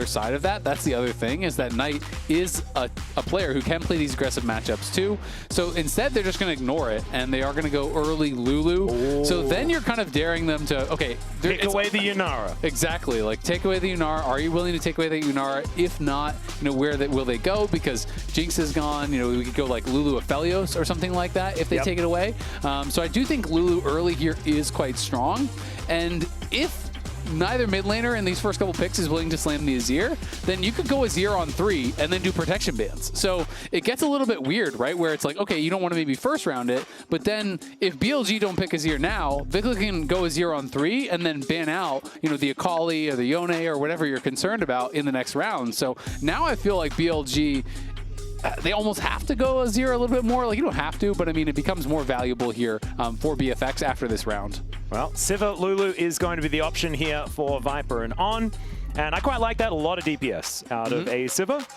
side of that. That's the other thing, is that Knight is a player who can play these aggressive matchups too. So instead, they're just going to ignore it, and they are going to go early Lulu. Ooh. So then you're kind of daring them to, okay. Take away the Yunara. Exactly. Like, take away the Gnar. Are you willing to take away the Yunara? If not, you know, where will they go? Because Jinx is gone. You know, we could go like Lulu Aphelios or something like that if they take it away. So I do think Lulu early here is quite strong. And if neither mid laner in these first couple picks is willing to slam the Azir, then you could go Azir on 3 and then do protection bans. So it gets a little bit weird, right? Where it's like, okay, you don't want to maybe first round it, but then if BLG don't pick Azir now, Vicla can go Azir on 3 and then ban out, you know, the Akali or the Yone or whatever you're concerned about in the next round. So now I feel like BLG, they almost have to go Azir a little bit more. Like, you don't have to, but I mean, it becomes more valuable here for BFX after this round. Well, Sivir Lulu is going to be the option here for Viper and On. And I quite like that. A lot of DPS out of a Sivir.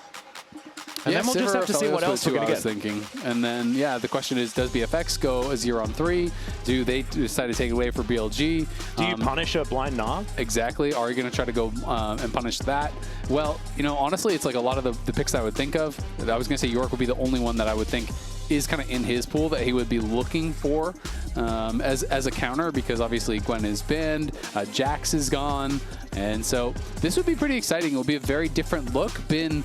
And then we'll just have to see what else we're going to get. Thinking. And then, yeah, the question is, does BFX go Azir on 3? Do they decide to take it away for BLG? Do you punish a blind Gnar? Exactly. Are you going to try to go and punish that? Well, you know, honestly, it's like a lot of the picks I would think of. I was going to say Yorick would be the only one that I would think is kind of in his pool that he would be looking for as a counter, because obviously Gwen is banned, Jax is gone, and so this would be pretty exciting. It will be a very different look. Been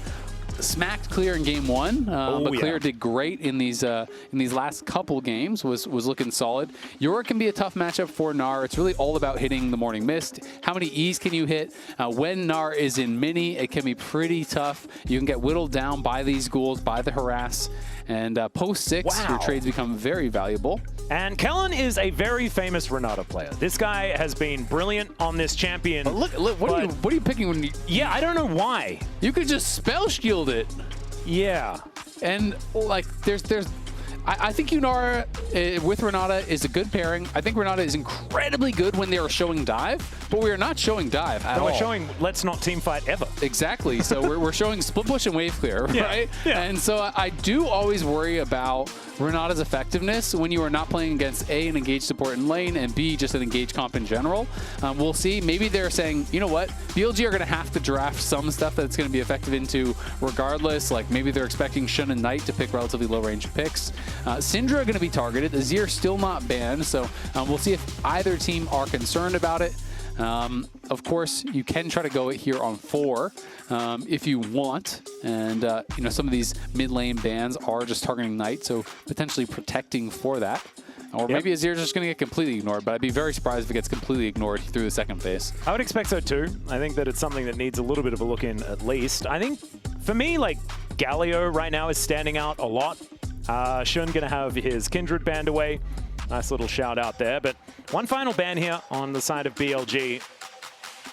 smacked clear in game 1, but Clear did great in these last couple games. Was looking solid. Yorick can be a tough matchup for Gnar. It's really all about hitting the Morning Mist. How many E's can you hit? When Gnar is in mini, it can be pretty tough. You can get whittled down by these ghouls, by the harass. And post 6, your trades become very valuable. And Kellin is a very famous Renata player. This guy has been brilliant on this champion. But look, what are you picking when you... Yeah, I don't know why. You could just spell shield it. Yeah. And like, I think Yunara with Renata is a good pairing. I think Renata is incredibly good when they are showing dive, but we are not showing dive at all. We're showing let's not team fight ever. Exactly. So we're showing split push and wave clear, right? Yeah. And so I do always worry about Renata's effectiveness when you are not playing against A, an engaged support in lane, and B, just an engaged comp in general. We'll see. Maybe they're saying, you know what, BLG are going to have to draft some stuff that's going to be effective into regardless. Like maybe they're expecting Shun and Knight to pick relatively low range picks. Syndra going to be targeted. Azir still not banned, so we'll see if either team are concerned about it. Of course, you can try to go it here on 4 if you want, and you know, some of these mid lane bans are just targeting Knight, so potentially protecting for that. Or maybe Azir's just going to get completely ignored, but I'd be very surprised if it gets completely ignored through the second phase. I would expect so too. I think that it's something that needs a little bit of a look in at least. I think, for me, like, Galio right now is standing out a lot. Shun going to have his Kindred banned away. Nice little shout out there. But one final ban here on the side of BLG.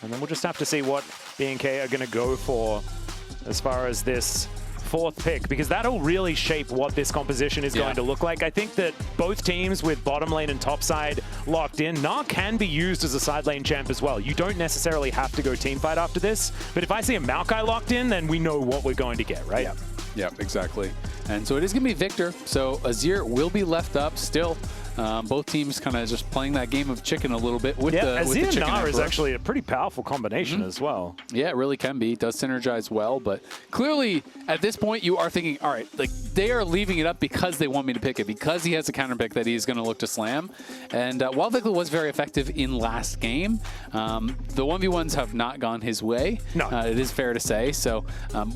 And then we'll just have to see what BNK are going to go for as far as this 4th pick, because that'll really shape what this composition is going to look like. I think that both teams with bottom lane and top side locked in, Gnar can be used as a side lane champ as well. You don't necessarily have to go team fight after this, but if I see a Maokai locked in, then we know what we're going to get, right? Yeah, exactly. And so it is going to be Victor. So Azir will be left up still. Both teams kind of just playing that game of chicken a little bit with the Azir chicken Gnar is emperor. actually a pretty powerful combination as well. Yeah, it really can be. It does synergize well, but clearly at this point you are thinking, all right, like they are leaving it up because they want me to pick it, because he has a counter pick that he's going to look to slam. And while Vicla was very effective in last game, the 1v1s have not gone his way. No. It is fair to say. So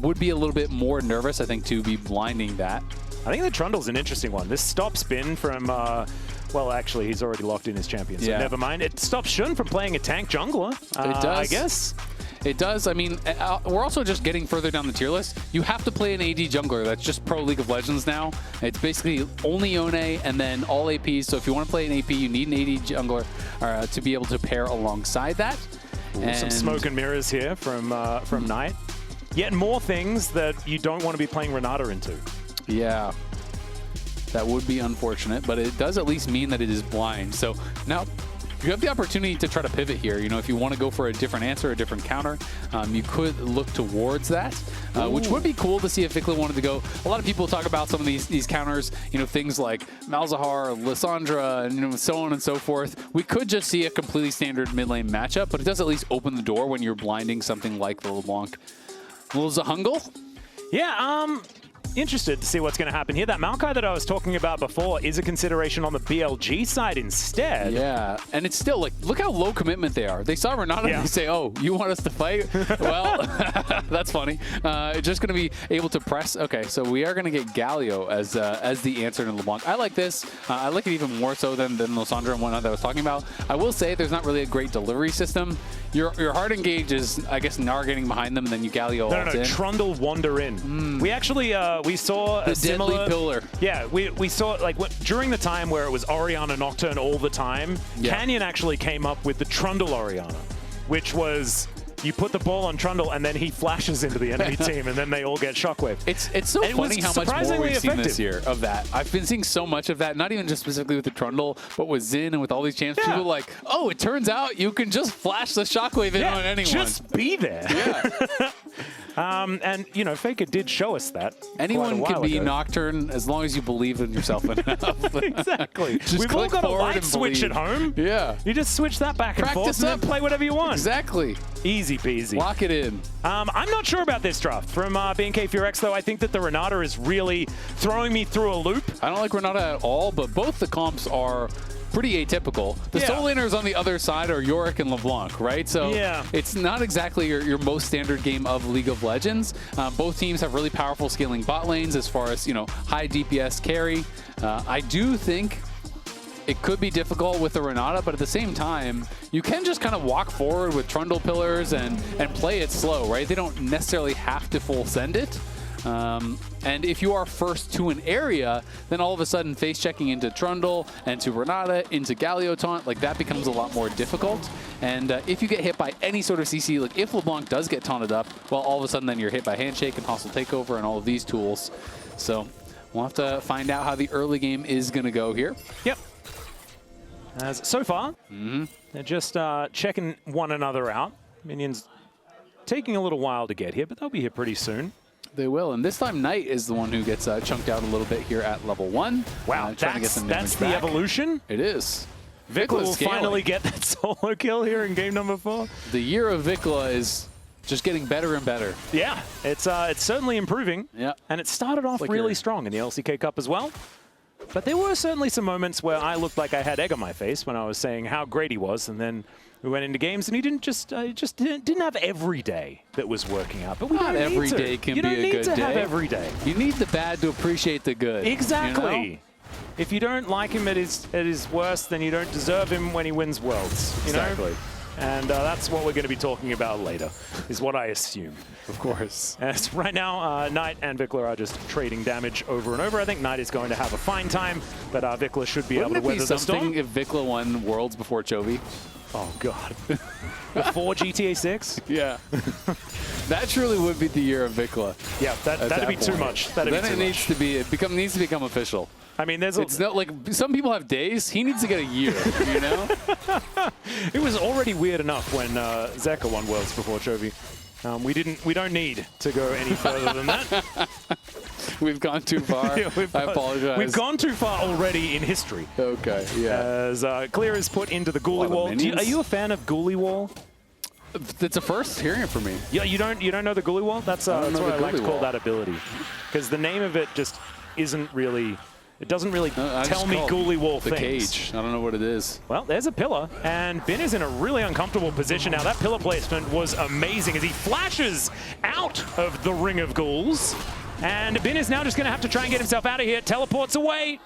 would be a little bit more nervous, I think, to be blinding that. I think the Trundle's an interesting one. This stop spin from, well, actually, he's already locked in his champion, so never mind. It stops Shun from playing a tank jungler, it does. I guess. It does. I mean, we're also just getting further down the tier list. You have to play an AD jungler. That's just pro League of Legends now. It's basically only Yone and then all APs. So if you want to play an AP, you need an AD jungler to be able to pair alongside that. Ooh, some smoke and mirrors here from Knight. Yet more things that you don't want to be playing Renata into. Yeah, that would be unfortunate, but it does at least mean that it is blind. So now you have the opportunity to try to pivot here. You know, if you want to go for a different answer, a different counter, you could look towards that, which would be cool to see if Vicla wanted to go. A lot of people talk about some of these counters, you know, things like Malzahar, Lissandra, and you know, so on and so forth. We could just see a completely standard mid lane matchup, but it does at least open the door when you're blinding something like the LeBlanc. Little Zahungle? Yeah, interested to see what's going to happen here. That Maokai that I was talking about before is a consideration on the BLG side instead. Yeah, and it's still like, look how low commitment they are. They saw Renata and they say, oh, you want us to fight? Well, that's funny. Just going to be able to press. Okay, so we are going to get Galio as the answer to LeBlanc. I like this. I like it even more so than Losandra and whatnot that I was talking about. I will say there's not really a great delivery system. Your hard engage is, I guess, Gnar getting behind them, and then you Galio ult in. Trundle wander in. We actually, we saw a similar... deadly pillar. Yeah, we saw, like, during the time where it was Orianna Nocturne all the time, Canyon actually came up with the Trundle Orianna, which was... You put the ball on Trundle, and then he flashes into the enemy team, and then they all get Shockwave. It's so funny how much more we've seen this year of that. I've been seeing so much of that, not even just specifically with the Trundle, but with Xin and with all these champs. People like, oh, it turns out you can just flash the Shockwave in on anyone. Just be there. Yeah. And, you know, Faker did show us that. Anyone can be Nocturne as long as you believe in yourself enough. Exactly. We've all got a light switch at home. Yeah. You just switch that back and forth and then play whatever you want. Exactly. Easy peasy. Lock it in. I'm not sure about this draft from BNK FEARX, though. I think that the Renata is really throwing me through a loop. I don't like Renata at all, but both the comps are pretty atypical. The soul laners on the other side are Yorick and LeBlanc, right? So it's not exactly your most standard game of League of Legends. Both teams have really powerful scaling bot lanes as far as, you know, high DPS carry. I do think it could be difficult with the Renata, but at the same time, you can just kind of walk forward with Trundle pillars and play it slow, right? They don't necessarily have to full send it. And if you are first to an area, then all of a sudden face checking into Trundle and to Renata, into Galio taunt, like that becomes a lot more difficult. And if you get hit by any sort of CC, like if LeBlanc does get taunted up, well, all of a sudden then you're hit by Handshake and Hostile Takeover and all of these tools. So we'll have to find out how the early game is going to go here. Yep. As so far, they're just checking one another out. Minions taking a little while to get here, but they'll be here pretty soon. They will, and this time Knight is the one who gets chunked out a little bit here at level 1. Wow, that's the evolution? It is. Vicla will finally get that solo kill here in game number 4. The year of Vicla is just getting better and better. Yeah, it's certainly improving. Yeah, and it started off really strong in the LCK Cup as well. But there were certainly some moments where I looked like I had egg on my face when I was saying how great he was, and then we went into games and he didn't didn't have every day that was working out. But we not every day can be a good day. You don't need to have every day. You need the bad to appreciate the good. Exactly. You know? If you don't like him at his worst, then you don't deserve him when he wins Worlds. You know? And that's what we're going to be talking about later, is what I assume. Of course. As right now, Knight and Vicla are just trading damage over and over. I think Knight is going to have a fine time, but Vicla should be able to weather the storm. If Vicla won Worlds before Chovy? Oh, God. Before GTA 6? Yeah. That truly would be the year of Vicla. Yeah, that'd be too much. Then it needs to become official. I mean, it's not like some people have days. He needs to get a year, you know? It was already weird enough when Zeka won Worlds before Chovy. We don't need to go any further than that. We've gone too far. I apologize. We've gone too far already in history. Okay, yeah. As Clear is put into the Ghoulie Wall. Are you a fan of Ghoulie Wall? It's a first hearing it for me. Yeah, you don't know the Ghoulie Wall? That's what I like to call that ability, because the name of it just isn't really. It doesn't really tell me Ghoulie Wall things. The cage. I don't know what it is. Well, there's a pillar, and Bin is in a really uncomfortable position now. That pillar placement was amazing as he flashes out of the ring of ghouls. And Bin is now just going to have to try and get himself out of here. Teleports away,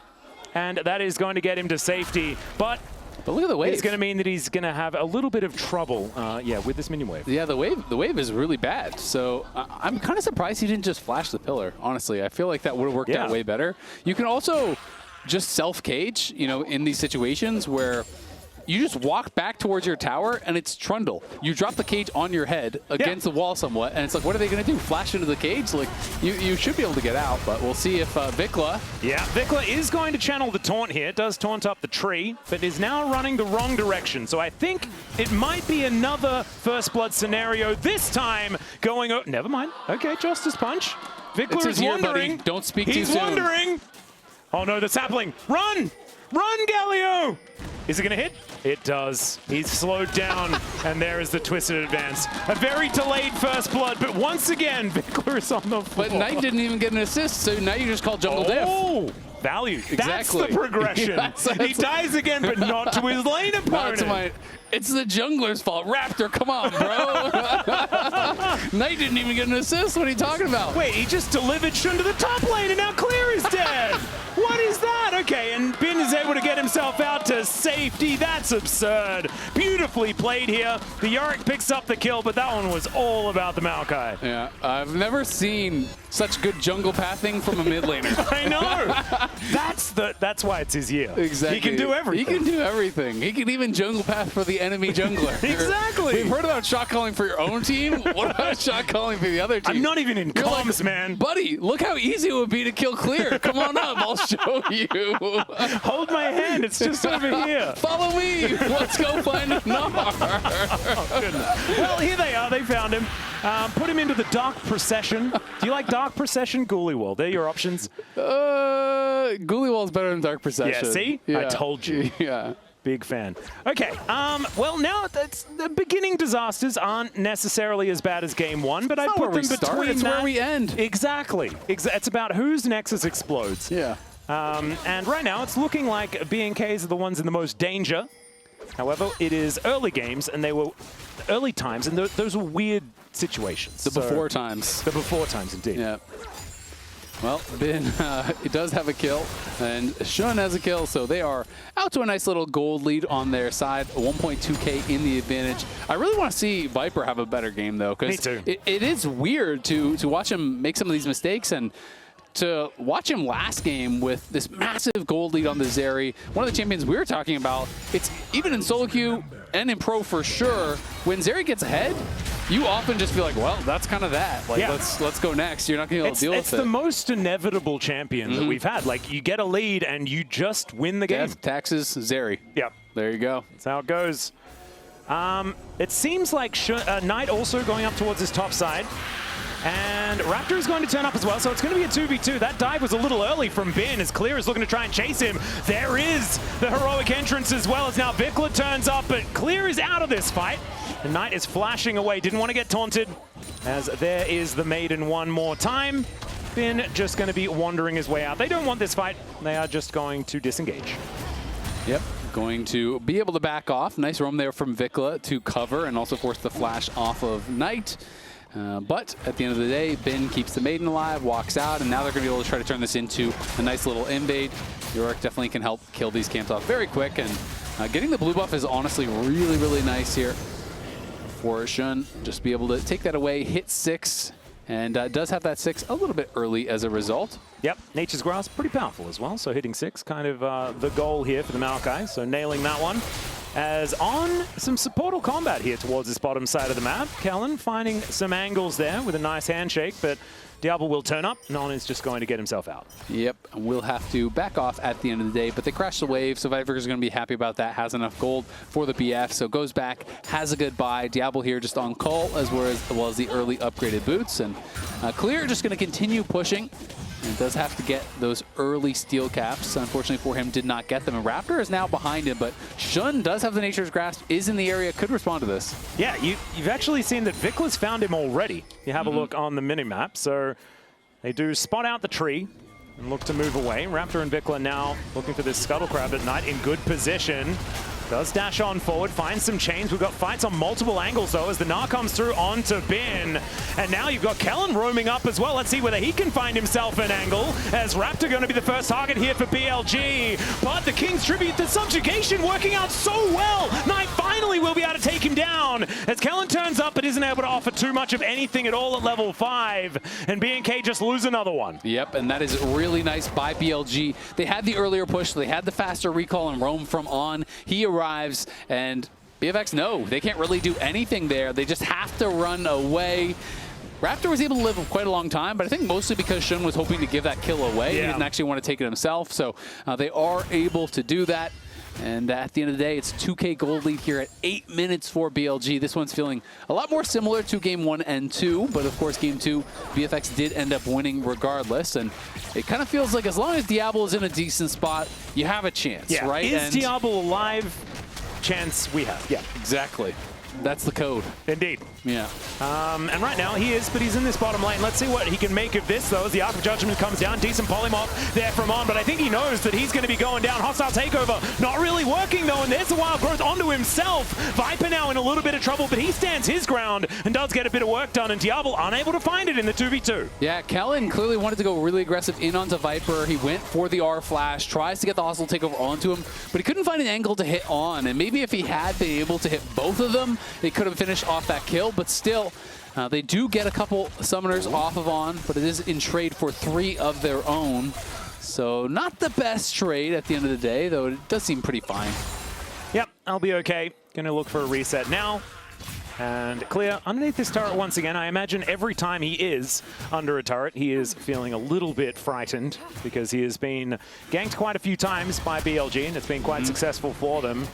and that is going to get him to safety. But look at the wave. It's going to mean that he's going to have a little bit of trouble, with this minion wave. Yeah, the wave is really bad. So I'm kind of surprised he didn't just flash the pillar, honestly. I feel like that would have worked out way better. You can also just self-cage, you know, in these situations where you just walk back towards your tower and it's Trundle. You drop the cage on your head against the wall somewhat, and it's like, what are they going to do? Flash into the cage? Like, you should be able to get out, but we'll see if Vicla... Yeah, Vicla is going to channel the taunt here. It does taunt up the tree, but is now running the wrong direction. So I think it might be another First Blood scenario, this time going... Never mind. Okay, Justice Punch. Vicla is wandering. Don't speak too soon. He's wandering. Oh no, that's happening. Run! Run, Galio! Is it going to hit? It does. He's slowed down, and there is the twisted advance. A very delayed first blood, but once again, Vicla is on the floor. But Knight didn't even get an assist, so now you just call jungle diff. Oh, value. Exactly. That's the progression. He dies again, but not to his lane opponent. It's the jungler's fault. Raptor, come on, bro. Knight didn't even get an assist. What are you talking about? Wait, he just delivered Shun to the top lane, and now Clear is dead. What is that? Okay, and Bin is able to get himself out to safety. That's absurd. Beautifully played here. The Yorick picks up the kill, but that one was all about the Maokai. Yeah, I've never seen such good jungle pathing from a mid laner. I know. That's why it's his year. Exactly. He can do everything. He can do everything. He can even jungle path for the enemy jungler. Exactly. We've heard about shot calling for your own team. What about shot calling for the other team? I'm not even in comms, like, man. Buddy, look how easy it would be to kill Clear. Come on up. I'll show you. Hold my hand. It's just over here. Follow me. Let's go find Gnar. Oh, goodness. Well, here they are. They found him. Put him into the Dark Procession. Do you like Dark Procession? Ghouliewall. They're your options. Ghouliewall's better than Dark Procession. Yeah, see? Yeah. I told you. Yeah. Big fan. Okay, well, now the beginning disasters aren't necessarily as bad as game one, but I put them between It's where we end. Exactly. It's about whose Nexus explodes. Yeah. And right now, it's looking like BNKs are the ones in the most danger. However, it is early games, and they were early times, and those were weird situations. The before times. The before times, indeed. Yeah. Well, Bin, it does have a kill, and Shun has a kill, so they are out to a nice little gold lead on their side, 1.2K in the advantage. I really want to see Viper have a better game, though, because it is weird to watch him make some of these mistakes, and to watch him last game with this massive gold lead on the Zeri, one of the champions we were talking about. It's even in solo queue and in pro for sure, when Zeri gets ahead, you often just feel like, well, that's kind of that. Like, let's go next. You're not going to be able to deal with it. It's the most inevitable champion that we've had. Like, you get a lead and you just win the game. Death, taxes, Zeri. Yep. There you go. That's how it goes. It seems like Knight also going up towards his top side. And Raptor is going to turn up as well, so it's going to be a 2v2. That dive was a little early from Bin as Clear is looking to try and chase him. There is the heroic entrance as well as now Vicla turns up, but Clear is out of this fight. And Knight is flashing away, didn't want to get taunted, as there is the Maiden one more time. Bin just going to be wandering his way out. They don't want this fight. They are just going to disengage. Yep, going to be able to back off. Nice roam there from Vicla to cover and also force the flash off of Knight. But at the end of the day, Bin keeps the Maiden alive, walks out, and now they're going to be able to try to turn this into a nice little invade. Yorick definitely can help kill these camps off very quick, and getting the blue buff is honestly really, really nice here for Shun. Just be able to take that away, hit 6, and does have that 6 a little bit early as a result. Yep, Nature's Grasp, pretty powerful as well, so hitting 6, kind of the goal here for the Maokai, so nailing that one. As on some supportal combat here towards this bottom side of the map. Kellin finding some angles there with a nice handshake, but Diable will turn up. Non is just going to get himself out. Yep, and we'll have to back off at the end of the day, but they crash the wave, so Viper is going to be happy about that. Has enough gold for the BF, so goes back, has a good buy. Diable here just on call, as well as the early upgraded boots, and Clear just going to continue pushing. And does have to get those early steel caps. Unfortunately for him, did not get them. And Raptor is now behind him, but Shun does have the Nature's Grasp, is in the area, could respond to this. Yeah, you've actually seen that Vicla's found him already. You have a look on the minimap. So they do spot out the tree and look to move away. Raptor and Vicla now looking for this Scuttle Crab at Knight in good position. Does dash on forward, finds some chains. We've got fights on multiple angles, though, as the Gnar comes through onto Bin. And now you've got Kellin roaming up as well. Let's see whether he can find himself an angle, as Raptor going to be the first target here for BLG. But the King's Tribute, the subjugation working out so well. Knight finally will be able to take him down, as Kellin turns up but isn't able to offer too much of anything at all at level 5. And BNK just lose another one. Yep, and that is really nice by BLG. They had the earlier push, they had the faster recall and roam from on. He arrives, and BFX, no, they can't really do anything there. They just have to run away. Raptor was able to live quite a long time, but I think mostly because Shun was hoping to give that kill away. He didn't actually want to take it himself, so they are able to do that. And at the end of the day, it's 2K gold lead here at 8 minutes for BLG. This one's feeling a lot more similar to game 1 and 2, but of course game 2, BFX did end up winning regardless. And it kind of feels like as long as Diable is in a decent spot, you have a chance, right? Is Diable alive? Chance we have. Yeah, exactly. That's the code. Indeed. Yeah. And right now he is, but he's in this bottom lane. Let's see what he can make of this, though, as the Arc of Judgment comes down. Decent polymorph there from On, but I think he knows that he's going to be going down. Hostile takeover, not really working, though, and there's the wild growth onto himself. Viper now in a little bit of trouble, but he stands his ground and does get a bit of work done, and Diable unable to find it in the 2v2. Yeah, Kellin clearly wanted to go really aggressive in onto Viper. He went for the R flash, tries to get the hostile takeover onto him, but he couldn't find an angle to hit On, and maybe if he had been able to hit both of them, they could have finished off that kill, but still, they do get a couple summoners off of On, but it is in trade for 3 of their own. So not the best trade at the end of the day, though it does seem pretty fine. Yep, I'll be okay. Gonna look for a reset now. And clear underneath this turret once again. I imagine every time he is under a turret, he is feeling a little bit frightened because he has been ganked quite a few times by BLG, and it's been quite successful for them.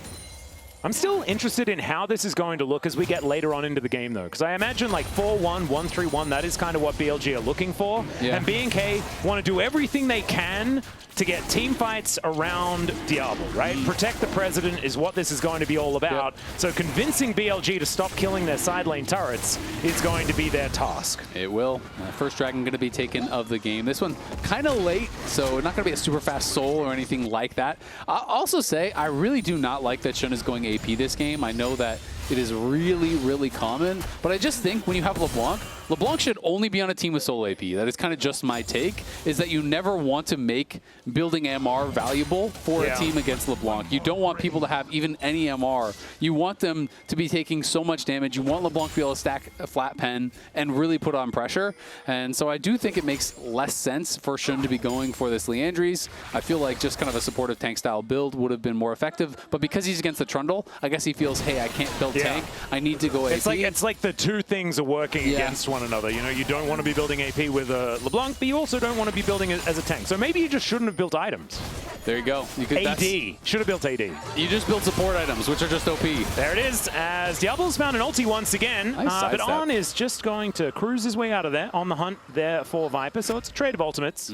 I'm still interested in how this is going to look as we get later on into the game, though, because I imagine like 4-1, 1-3-1, that is kind of what BLG are looking for. Yeah. And BNK want to do everything they can to get team fights around Diable, right? Protect the president is what this is going to be all about. Yep. So convincing BLG to stop killing their side lane turrets is going to be their task. It will. First dragon going to be taken of the game. This one kind of late, so not going to be a super fast soul or anything like that. I'll also say I really do not like that Shun is going AP this game. I know that it is really, really common, but I just think when you have LeBlanc should only be on a team with solo AP. That is kind of just my take, is that you never want to make building MR valuable for a team against LeBlanc. You don't want people to have even any MR. You want them to be taking so much damage. You want LeBlanc to be able to stack a flat pen and really put on pressure. And so I do think it makes less sense for Shun to be going for this Leandries. I feel like just kind of a supportive tank style build would have been more effective, but because he's against the Trundle, I guess he feels, hey, I can't build tank. I need to go AP. It's like the two things are working against one another. You know, you don't want to be building AP with LeBlanc, but you also don't want to be building it as a tank. So maybe you just shouldn't have built items. There you go. You could, AD. Should have built AD. You just built support items, which are just OP. There it is, as Diable's found an ulti once again. Nice but On is just going to cruise his way out of there, on the hunt there for Viper. So it's a trade of ultimates.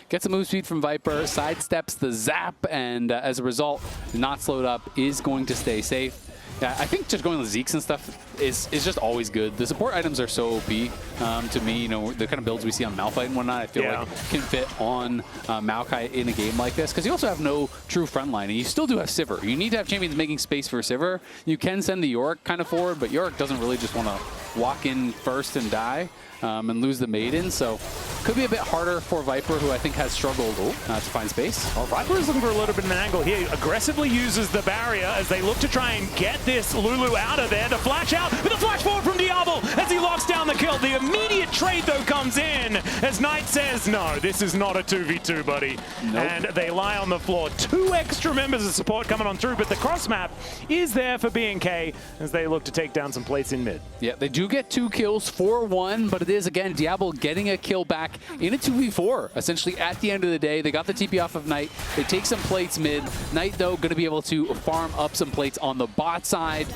Gets a move speed from Viper, sidesteps the zap, and as a result, not slowed up, is going to stay safe. Yeah, I think just going with Zeeks and stuff is just always good. The support items are so OP to me. You know, the kind of builds we see on Malphite and whatnot, I feel like can fit on Maokai in a game like this, because you also have no true frontline, and you still do have Sivir. You need to have champions making space for Sivir. You can send the Yorick kind of forward, but Yorick doesn't really just want to walk in first and die. And lose the Maiden, so could be a bit harder for Viper, who I think has struggled to find space. Well, Viper is looking for a little bit of an angle here. Aggressively uses the barrier as they look to try and get this Lulu out of there. The flash out with a flash forward from Diable as he locks down the kill. The immediate trade, though, comes in as Knight says, no, this is not a 2v2, buddy. Nope. And they lie on the floor. 2 extra members of support coming on through, but the cross map is there for BNK as they look to take down some plates in mid. Yeah, they do get 2 kills, 4-1, but it is, again, Diable getting a kill back in a 2v4. Essentially, at the end of the day, they got the TP off of Knight. They take some plates mid. Knight, though, going to be able to farm up some plates on the bot side.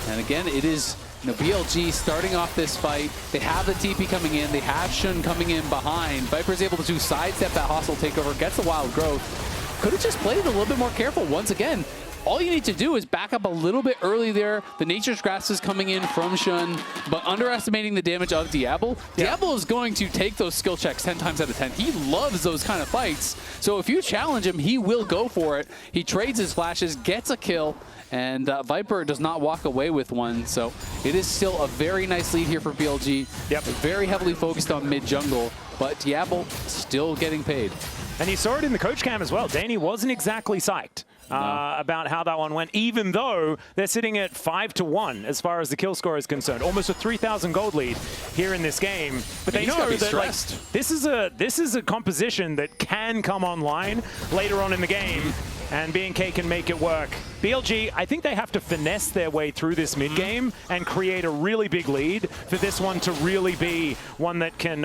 And again, it is BLG starting off this fight. They have the TP coming in. They have Shun coming in behind. Viper's able to sidestep that hostile takeover, gets the wild growth. Could have just played it a little bit more careful once again. All you need to do is back up a little bit early there. The Nature's Grasp is coming in from Shun, but underestimating the damage of Diable. Diable is going to take those skill checks 10 times out of 10. He loves those kind of fights. So if you challenge him, he will go for it. He trades his flashes, gets a kill, and Viper does not walk away with one. So it is still a very nice lead here for BLG. Very heavily focused on mid-jungle, but Diable still getting paid. And you saw it in the coach cam as well. Danny wasn't exactly psyched about how that one went, even though they're sitting at 5-1 as far as the kill score is concerned. Almost a 3,000 gold lead here in this game. But they know that like, this is a composition that can come online later on in the game, and BNK can make it work. BLG, I think they have to finesse their way through this mid-game and create a really big lead for this one to really be one that can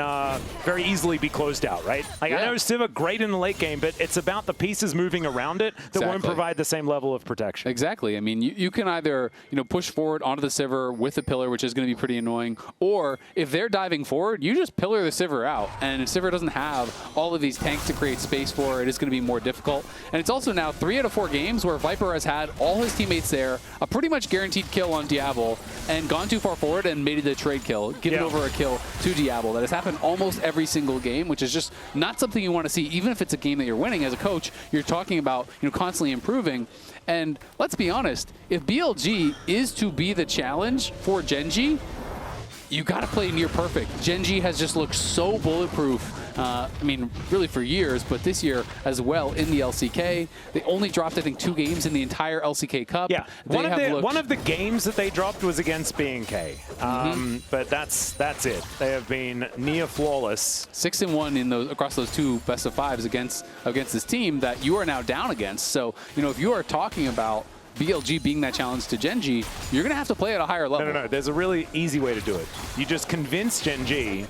very easily be closed out, right? Like, I know Sivir great in the late game, but it's about the pieces moving around it that won't provide the same level of protection. Exactly. I mean, you can either push forward onto the Sivir with a pillar, which is going to be pretty annoying, or if they're diving forward, you just pillar the Sivir out. And if Sivir doesn't have all of these tanks to create space for, it is going to be more difficult. And it's also now 3 out of 4 games where Viper has had all his teammates there, a pretty much guaranteed kill on Diable, and gone too far forward and made it a trade kill, given over a kill to Diable. That has happened almost every single game, which is just not something you want to see. Even if it's a game that you're winning as a coach, you're talking about constantly improving. And let's be honest, if BLG is to be the challenge for Gen G, you got to play near perfect. Gen G has just looked so bulletproof. I mean, really for years, but this year as well in the LCK. They only dropped, I think, 2 games in the entire LCK Cup. Yeah, one of the games that they dropped was against BNK. But that's it. They have been near flawless. 6-1 in those across those 2 best-of-5s against this team that you are now down against. So, if you are talking about BLG being that challenge to Gen G, you're going to have to play at a higher level. No. There's a really easy way to do it. You just convince Gen G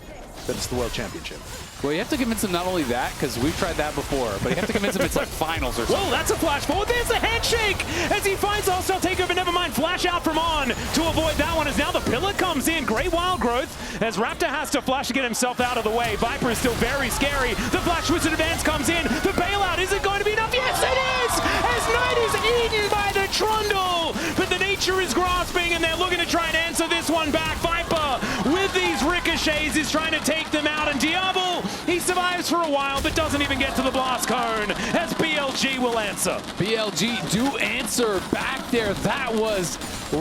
that it's the World Championship. Well, you have to convince them not only that, because we've tried that before, but you have to convince them it's like finals or something. Whoa, that's a flash forward. There's the handshake as he finds hostile takeover. Never mind, flash out from On to avoid that one as now the pillar comes in. Great wild growth as Raptor has to flash to get himself out of the way. Viper is still very scary. The flash twisted advance comes in. The bailout isn't going to be enough. Yes, it is! As Knight is eaten by the Trundle. But the nature is grasping and they're looking to try and answer this one back. Viper with these ricochets is trying to take them out, and Diable, he survives for a while but doesn't even get to the blast cone as BLG will answer. BLG do answer back there. That was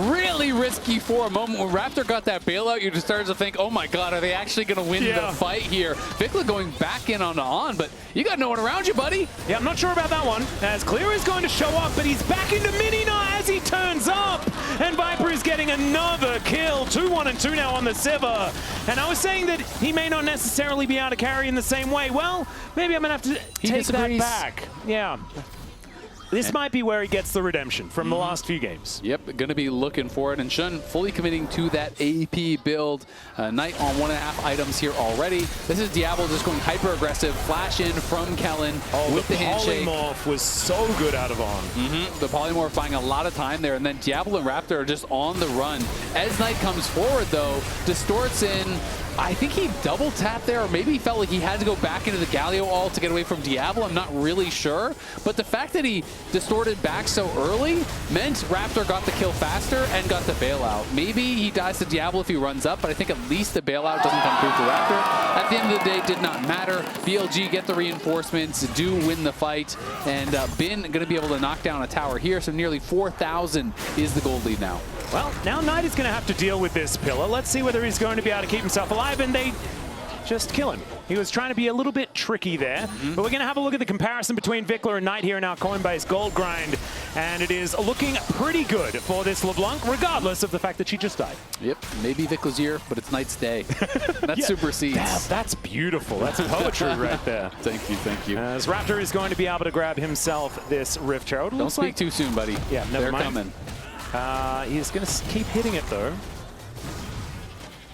really risky for a moment. When Raptor got that bailout, you just started to think, oh my god, are they actually going to win the fight here? Vicla going back in on, but you got no one around you, buddy. Yeah, I'm not sure about that one, as Clear is going to show up, but he's back into Mini-Gnar as he turns up, and Viper is getting another kill. 2-1 and 2 now on the Sivir. And I was saying that he may not necessarily be able to carry in the same way. Well, maybe I'm going to have to take that back. Yeah. This might be where he gets the redemption from the last few games. Yep, going to be looking for it. And Shun fully committing to that AP build. Knight on 1.5 items here already. This is Diable just going hyper-aggressive. Flash in from Kellin with the handshake. The polymorph was so good out of On. The polymorph buying a lot of time there. And then Diable and Raptor are just on the run. As Knight comes forward, though, distorts in. I think he double tapped there, or maybe he felt like he had to go back into the Galio ult to get away from Diable. I'm not really sure. But the fact that he distorted back so early meant Raptor got the kill faster and got the bailout. Maybe he dies to Diable if he runs up, but I think at least the bailout doesn't come through to Raptor. At the end of the day, it did not matter. BLG get the reinforcements, do win the fight, and Bin going to be able to knock down a tower here, so nearly 4,000 is the gold lead now. Well, now Knight is going to have to deal with this pillar. Let's see whether he's going to be able to keep himself alive, and they just kill him. He was trying to be a little bit tricky there, but we're going to have a look at the comparison between Vicla and Knight here in our Coinbase Gold Grind, and it is looking pretty good for this LeBlanc, regardless of the fact that she just died. Yep, maybe Vicla's year, but it's Knight's day. That supersedes. That's beautiful. That's poetry right there. Thank you, thank you. As Raptor is going to be able to grab himself this Rift Herald. Don't speak too soon, buddy. Yeah, never mind. They're coming. He's going to keep hitting it, though.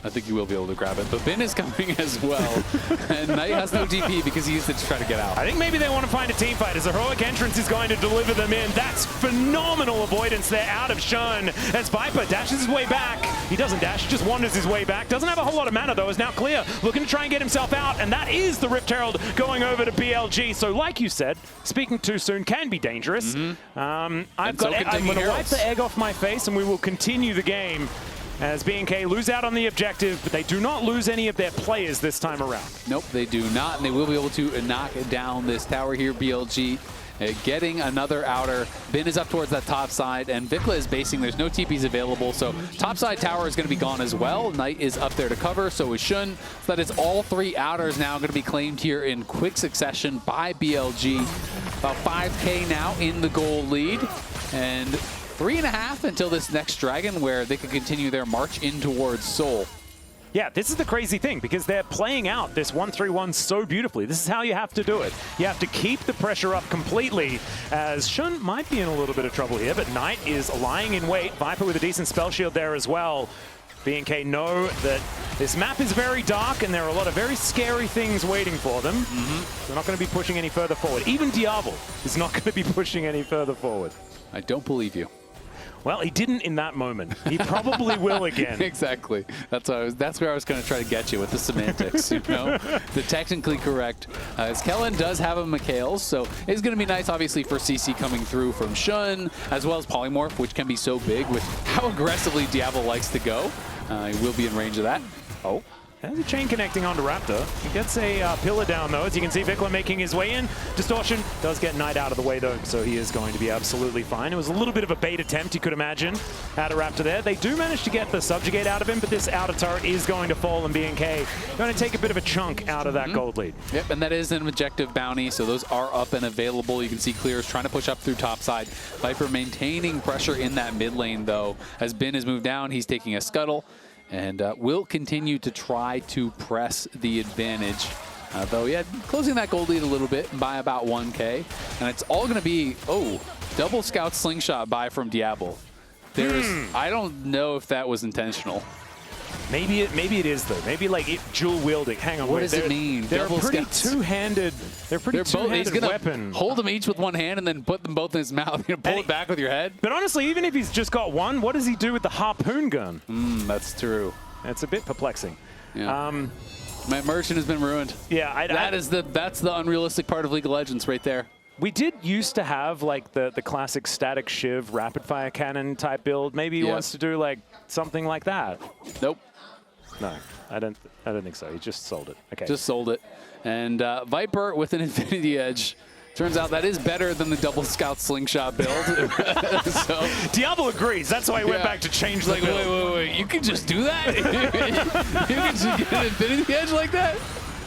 I think you will be able to grab it. But Bin is coming as well. And Knight has no DP because he used it to try to get out. I think maybe they want to find a team fight as a heroic entrance is going to deliver them in. That's phenomenal avoidance there out of Shun as Viper dashes his way back. He doesn't dash, he just wanders his way back. Doesn't have a whole lot of mana though, is now Clear, looking to try and get himself out. And that is the Rift Herald going over to BLG. So like you said, speaking too soon can be dangerous. I'm going to wipe the egg off my face and we will continue the game. As BNK lose out on the objective, but they do not lose any of their players this time around. Nope, they do not, and they will be able to knock down this tower here. BLG getting another outer. Bin is up towards that top side, and Vicla is basing. There's no TPs available, so top side tower is going to be gone as well. Knight is up there to cover, so is Shun. So that is all 3 outers now going to be claimed here in quick succession by BLG. About 5K now in the gold lead, and 3.5 until this next dragon where they can continue their march in towards Seoul. Yeah, this is the crazy thing, because they're playing out this 1-3-1 so beautifully. This is how you have to do it. You have to keep the pressure up completely, as Shun might be in a little bit of trouble here, but Knight is lying in wait. Viper with a decent spell shield there as well. BNK know that this map is very dark and there are a lot of very scary things waiting for them. They're not going to be pushing any further forward. Even Diable is not going to be pushing any further forward. I don't believe you. Well, he didn't in that moment. He probably will again. Exactly. That's where I was going to try to get you with the semantics, you know? The technically correct. As Kellin does have a Mikhails, so it's going to be nice, obviously, for CC coming through from Shun, as well as Polymorph, which can be so big with how aggressively Diable likes to go. He will be in range of that. Oh. There's a chain connecting onto Raptor. He gets a pillar down, though. As you can see, Vicla making his way in. Distortion does get Knight out of the way, though, so he is going to be absolutely fine. It was a little bit of a bait attempt, you could imagine, out of Raptor there. They do manage to get the Subjugate out of him, but this outer turret is going to fall, and BNK going to take a bit of a chunk out of that gold lead. Yep, and that is an objective bounty, so those are up and available. You can see Clears trying to push up through topside. Viper maintaining pressure in that mid lane, though. As Bin has moved down, he's taking a scuttle. And will continue to try to press the advantage. Though, yeah, closing that gold lead a little bit by about 1K. And it's all going to be, double scout slingshot buy from Diable. I don't know if that was intentional. Maybe it is, though. Maybe, like, dual wielding. Hang on. What does it mean? They're a pretty two-handed weapon. Hold them each with one hand and then put them both in his mouth. You know, pull it back with your head. But honestly, even if he's just got one, what does he do with the harpoon gun? That's true. It's a bit perplexing. Yeah. My immersion has been ruined. Yeah, that's the unrealistic part of League of Legends right there. We did used to have like the classic static shiv rapid fire cannon type build. Maybe he wants to do like something like that. Nope. No, I don't think so. He just sold it. Okay. Just sold it. And Viper with an Infinity Edge. Turns out that is better than the double scout slingshot build. So Diable agrees. That's why he went back to change the build. Wait. You can just do that? You can just get an Infinity Edge like that?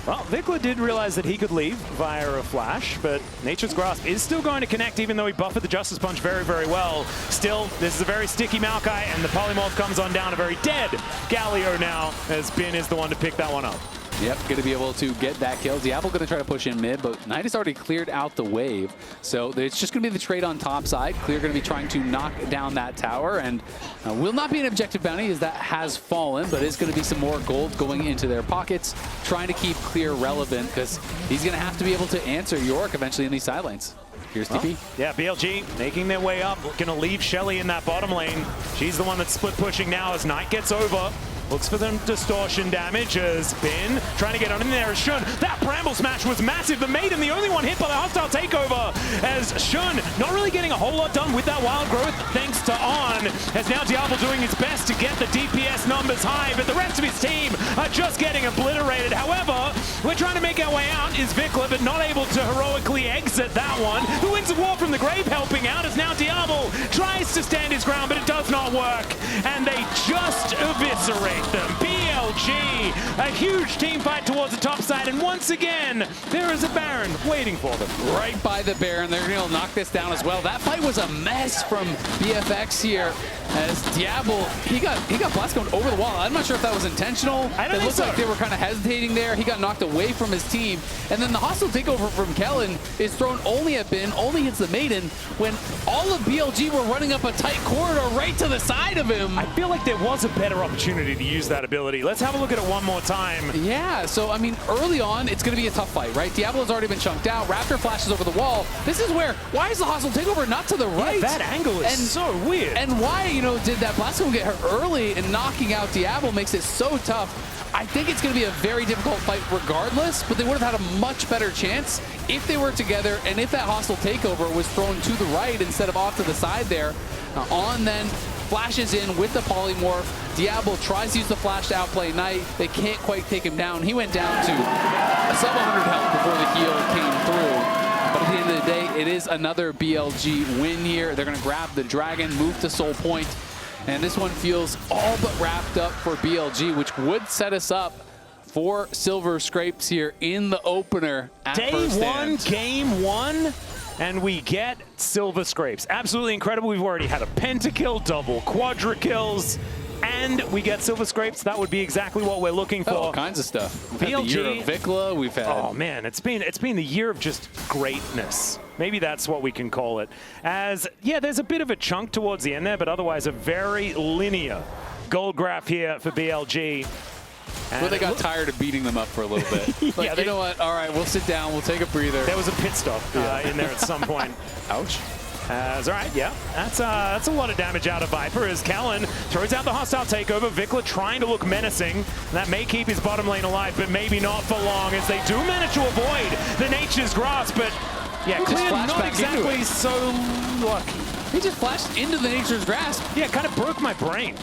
Well, Vicla did realize that he could leave via a flash, but Nature's Grasp is still going to connect, even though he buffered the Justice Punch very, very well. Still, this is a very sticky Maokai, and the Polymorph comes on down a very dead Galio now, as Bin is the one to pick that one up. Yep, going to be able to get that kill. Diable going to try to push in mid, but Knight has already cleared out the wave. So it's just going to be the trade on top side. Clear going to be trying to knock down that tower, and will not be an objective bounty as that has fallen, but is going to be some more gold going into their pockets, trying to keep Clear relevant because he's going to have to be able to answer Yorick eventually in these side lanes. Here's TP. Yeah, BLG making their way up. Going to leave Shelly in that bottom lane. She's the one that's split pushing now as Knight gets over. Looks for them distortion damage as Bin trying to get on in there as Shun. That Bramble Smash was massive. The Maiden, the only one hit by the hostile takeover as Shun not really getting a whole lot done with that wild growth thanks to On. As now Diable doing his best to get the DPS numbers high, but the rest of his team are just getting obliterated. However, we're trying to make our way out is Vicla, but not able to heroically exit that one. The Winds of War from the grave helping out as now Diable tries to stand his ground, but it does not work. And they just eviscerate them. BLG, a huge team fight towards the top side, and once again, there is a Baron waiting for them. Right by the Baron, they're going to knock this down as well. That fight was a mess from BFX here, as Diable, he got blast going over the wall. I'm not sure if that was intentional. It looked like they were kind of hesitating there. He got knocked away from his team, and then the hostile takeover from Kellin is thrown only at Bin, only hits the Maiden, when all of BLG were running up a tight corridor right to the side of him. I feel like there was a better opportunity to use that ability. Let's have a look at it one more time. Yeah, so I mean, early on, it's going to be a tough fight, right? Diable has already been chunked out. Raptor flashes over the wall. This is where, why is the hostile takeover not to the right? Yeah, that angle is so weird. And why, did that Blasco get her early and knocking out Diable makes it so tough. I think it's going to be a very difficult fight regardless, but they would have had a much better chance if they were together and if that hostile takeover was thrown to the right instead of off to the side there. On then flashes in with the polymorph. Diable tries to use the flash to outplay Knight. They can't quite take him down. He went down to a sub 100 health before the heal came through. But at the end of the day, it is another BLG win here. They're going to grab the Dragon, move to Soul Point. And this one feels all but wrapped up for BLG, which would set us up for Silver Scrapes here in the opener at First Stand. Game one, and we get Silver Scrapes. Absolutely incredible. We've already had a pentakill, double quadra kills. and we get Silver Scrapes, that would be exactly what we're looking for. All kinds of stuff. We've had the BLG. year of Vicla. We've had... Oh man, it's been the year of just greatness. Maybe that's what we can call it. As, yeah, there's a bit of a chunk towards the end there, but otherwise a very linear gold graph here for BLG. Well, they got tired of beating them up for a little bit. Like, Yeah, you know what? All right, we'll sit down. We'll take a breather. There was a pit stop in there at some point. Ouch. All right, yeah, that's a lot of damage out of Viper as Kellin throws out the hostile takeover. Vicla trying to look menacing. That may keep his bottom lane alive, but maybe not for long as they do manage to avoid the Nature's Grasp. But yeah, Clear not exactly so lucky. He just flashed into the Nature's Grasp. Yeah, kind of broke my brain.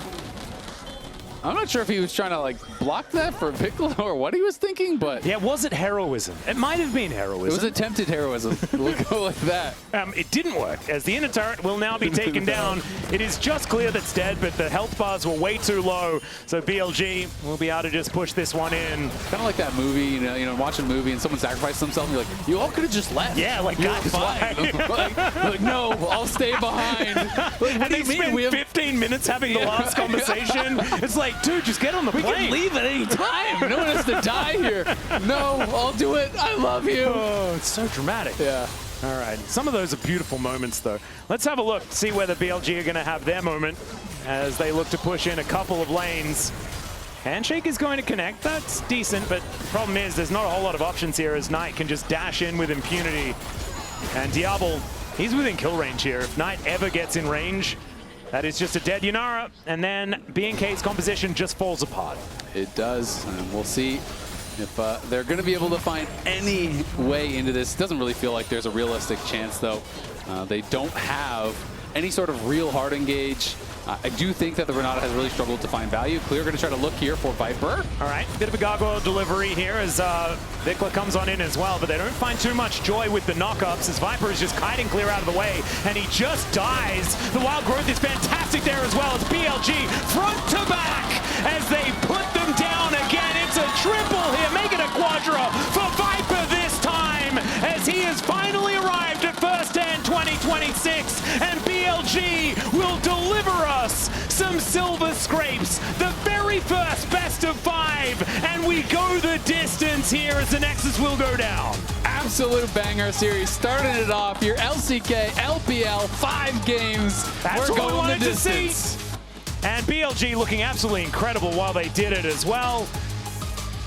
I'm not sure if he was trying to like block that for Vicla or what he was thinking, but yeah, was it heroism? It might have been heroism. It was attempted heroism. We'll go like that. It didn't work as the inner turret will now be taken down. It is just Clear that's dead, but the health bars were way too low, so BLG will be able to just push this one in. Kind of like that movie, you know, watching a movie and someone sacrificed themselves, and you're like, you all could have just left. Yeah, like guys, like, no, I'll stay behind. Like, what and do they you mean? spent We have 15 minutes having the last conversation. It's like, dude, just get on the plane. We can leave at any time. No one has to die here. No, I'll do it. I love you. Oh, it's so dramatic. Yeah. All right. Some of those are beautiful moments, though. Let's have a look, see whether BLG are going to have their moment as they look to push in a couple of lanes. Handshake is going to connect. That's decent, but the problem is there's not a whole lot of options here as Knight can just dash in with impunity. And Diable, he's within kill range here. If Knight ever gets in range, that is just a dead Yunara, and then BNK's composition just falls apart. It does, and we'll see if they're going to be able to find any way into this. It doesn't really feel like there's a realistic chance, though. They don't have any sort of real hard engage. I do think that the Renata has really struggled to find value. Clear going to try to look here for Viper. All right, bit of a gargoyle delivery here as Vicla comes on in as well, but they don't find too much joy with the knockups as Viper is just kiting Clear out of the way, and he just dies. The wild growth is fantastic there as well as BLG front to back as they put them down again. It's a triple here, make it a quadra for Viper this time as he has finally arrived at First Stand 2026, and BLG will deliver us some Silver Scrapes, the very first best of 5, and we go the distance here as the Nexus will go down. Absolute banger series. Starting it off, your LCK, LPL, 5 games. That's We're what going we wanted the to see. distance. And BLG looking absolutely incredible while they did it as well.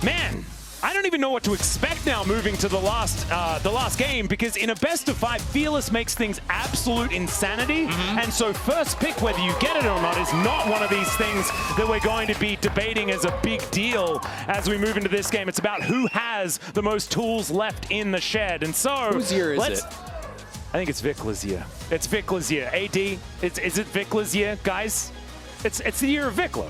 Man, I don't even know what to expect now moving to the last game, because in a best of 5, Fearless makes things absolute insanity. And so first pick, whether you get it or not, is not one of these things that we're going to be debating as a big deal as we move into this game. It's about who has the most tools left in the shed. And so whose year is it? I think it's Vicla's year. It's Vicla's year. AD, is it Vicla's year, guys? It's the year of Vicla.